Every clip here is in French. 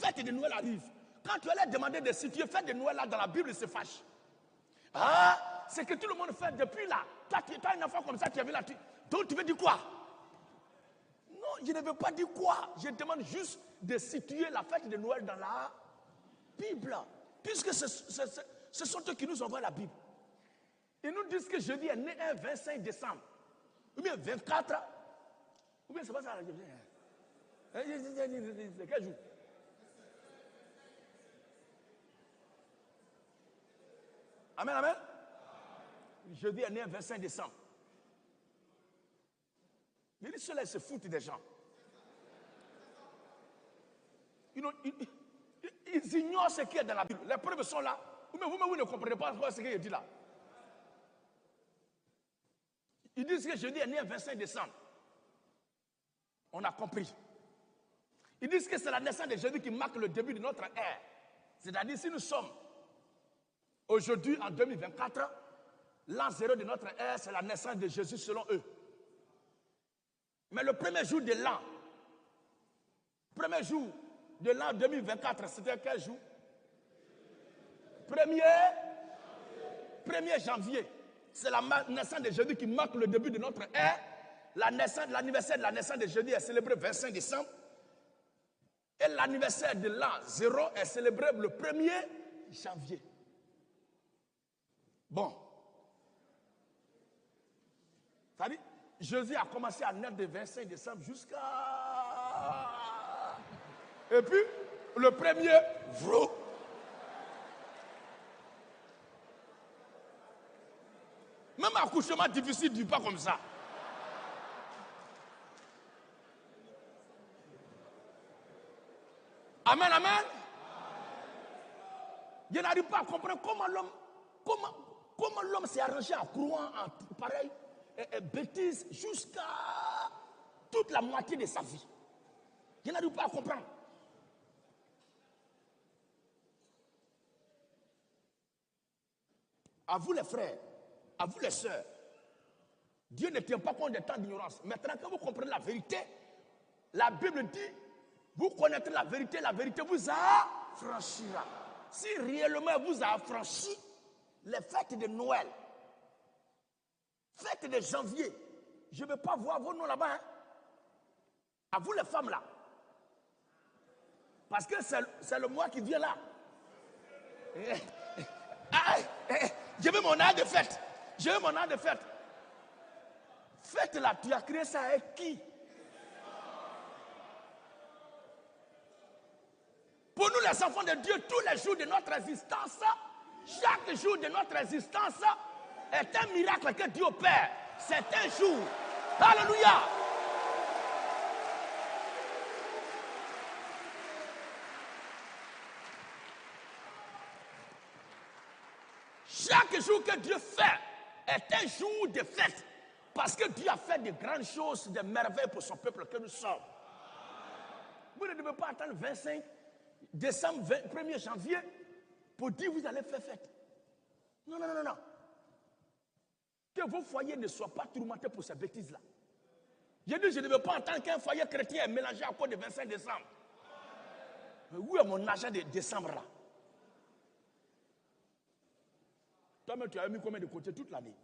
fête de Noël arrive. Quand tu allais demander de situer fête de Noël là dans la Bible, il se fâche. Ah, c'est que tout le monde fait depuis là. Toi, tu as un enfant comme ça, tu as vu là. Donc tu veux dire quoi? Non, je ne veux pas dire quoi. Je demande juste de situer la fête de Noël dans la Bible. Puisque ce sont eux qui nous envoient la Bible. Ils nous disent que jeudi est né un 25 décembre. Ou bien 24. Ou bien c'est pas ça. C'est quel jour? Amen, amen. Jeudi est né un 25 décembre. Mais ceux-là se foutent des gens. Ils ignorent ce qui est dans la Bible. Les preuves sont là. Vous-même, vous ne comprenez pas ce qu'il dit là. Ils disent que jeudi est né un 25 décembre. On a compris. Ils disent que c'est la naissance de Jésus qui marque le début de notre ère. C'est-à-dire, si nous sommes aujourd'hui en 2024, l'an 0 de notre ère, c'est la naissance de Jésus selon eux. Mais le premier jour de l'an, de l'an 2024, c'était quel jour? 1er janvier. C'est la naissance de Jésus qui marque le début de notre ère. L'anniversaire de la naissance de Jésus est célébré le 25 décembre. Et l'anniversaire de l'an 0 est célébré le 1er janvier. Bon. Ça dit, Jésus a commencé à naître le 25 décembre jusqu'à... Et puis, le 1er, même accouchement difficile ne dit pas comme ça. Amen, amen. Je n'arrive pas à comprendre comment l'homme s'est arrangé en croyant en pareil bêtise jusqu'à toute la moitié de sa vie. Je n'arrive pas à comprendre. À vous les frères, à vous les sœurs, Dieu ne tient pas compte des temps d'ignorance. Maintenant que vous comprenez la vérité, la Bible dit, vous connaîtrez la vérité vous affranchira. Si réellement elle vous a affranchi, les fêtes de Noël, fêtes de janvier, je ne veux pas voir vos noms là-bas. Hein? À vous les femmes là. Parce que c'est le mois qui vient là. Je veux mon âge de fête. Fête là, tu as créé ça avec qui? Pour nous les enfants de Dieu, tous les jours de notre existence, chaque jour de notre existence est un miracle que Dieu opère. C'est un jour. Alléluia. Chaque jour que Dieu fait est un jour de fête. Parce que Dieu a fait de grandes choses, de merveilles pour son peuple que nous sommes. Vous ne devez pas attendre 25 décembre, 1er janvier pour dire que vous allez faire fête. Non. Que vos foyers ne soient pas tourmentés pour ces bêtises-là. J'ai dit, je ne veux pas entendre qu'un foyer chrétien est mélangé à cause de 25 décembre. Mais où est mon argent de décembre là? Toi-même, tu as mis combien de côté toute l'année?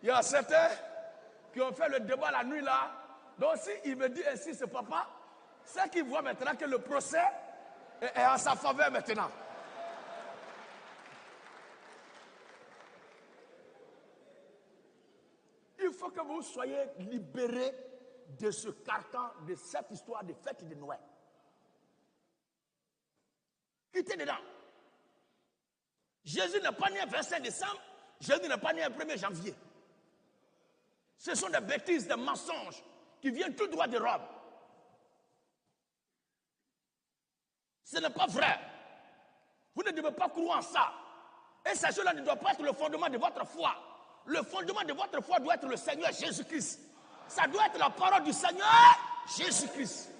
Il y a certains qui ont fait le débat la nuit là. Donc si il me dit ainsi, c'est papa, c'est qu'il voit maintenant que le procès est en sa faveur maintenant. Il faut que vous soyez libérés de ce carcan, de cette histoire de fête de Noël. Quittez dedans. Jésus n'est pas né le 25 décembre, Jésus n'est pas né le 1er janvier. Ce sont des bêtises, des mensonges qui viennent tout droit de Rome. Ce n'est pas vrai. Vous ne devez pas croire en ça. Et ces choses-là ne doivent pas être le fondement de votre foi. Le fondement de votre foi doit être le Seigneur Jésus-Christ. Ça doit être la parole du Seigneur Jésus-Christ.